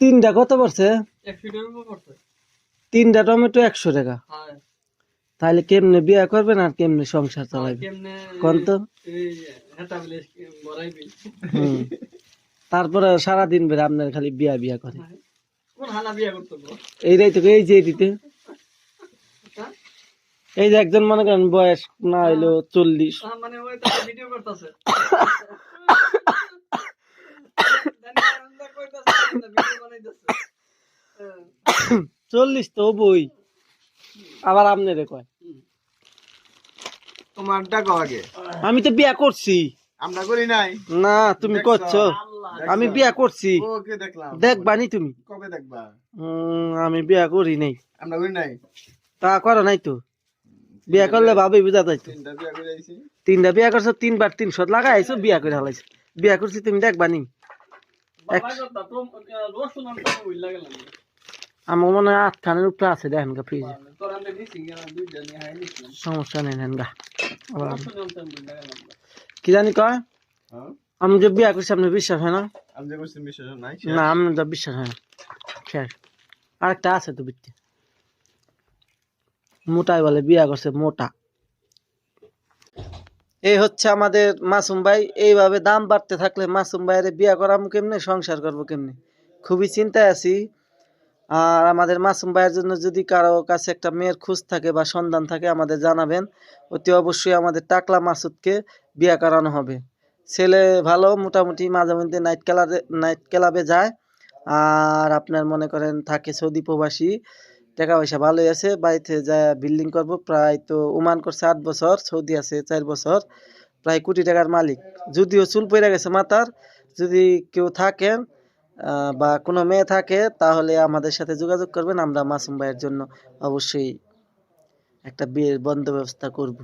তিনটা কত পড়ছে? 3টা টমেটো 100 টাকা। তাহলে কেমনে বিয়া করবেন আর কেমনে সংসার চালাবেন কোন তো? তারপরে সারাদিন বেড়ে আপনার খালি বিয়া বিয়া করে এইটাই তো। এই যে দিতে এই যে একজন মনে করেন বয়স না হইলো 40, 40 তো বই আবার আপনারে কয়। তোমারটা কও আগে। আমি তো বিয়া করছি। আমরা করি নাই। না তুমি করছো। আমি বিয়া করছি। ওকে দেখলাম। দেখবানি তুমি। কবে দেখবা? আমি বিয়া করি নাই। আমরা করি নাই। তা করো নাই তো। বিয়া করলে ভাবি বুঝা যাইতো। 3টা বিয়া করে আইছি। 3টা বিয়া করছো, 3বার 300 লাগাইছো, বিয়া করে হালাইছো। বিয়া করছি তুমি দেখবানি। আমার মনে হয় 8 খানের উপরে আছে, দেখেন গা ফ্রিজে। সমস্যা নেই, নেন গা। কি জানি কয়? আমি যে বিয়া করছি আপনার বিশ্বাস হয় না? আমি যে করছি বিশ্বাস নাই। না আপনার তো বিশ্বাস হয় না। শেষ। আরেকটা আছে তো বিট্টি, মোটাই বলে বিয়া করছে, মোটা। এই হচ্ছে আমাদের মাসুম ভাই। এইভাবে দাম বাড়তে থাকলে মাসুম ভাইয়ের বিয়া করাম কেমনে, সংসার করবো কেমনে, খুবই চিন্তায় আছি। আর আমাদের মাসুম ভাইয়ের জন্য যদি কারো কাছে একটা মেয়ের খোঁজ থাকে বা সন্ধান থাকে আমাদের জানাবেন। অতি অবশ্যই আমাদের টাকলা মাসুদকে বিয়া করানো হবে। ছেলে ভালো, মোটামুটি মাঝে মধ্যে নাইট ক্লাবে যায়। আর আপনার মনে করেন থাকে সৌদি প্রবাসী, টাকা পয়সা ভালোই আছে। বাড়িতে যায় বিল্ডিং করব, প্রায় তো ওমান করছে 8 বছর, সৌদি আছে 4 বছর, প্রায় কোটি টাকার মালিক। যদিও চুল পড়ে গেছে মাথার। যদি কেউ থাকেন বা কোনো মেয়ে থাকে তাহলে আমাদের সাথে যোগাযোগ করবেন। আমরা মাসুম ভাইয়ের জন্য অবশ্যই একটা বিয়ের বন্দোবস্ত করব।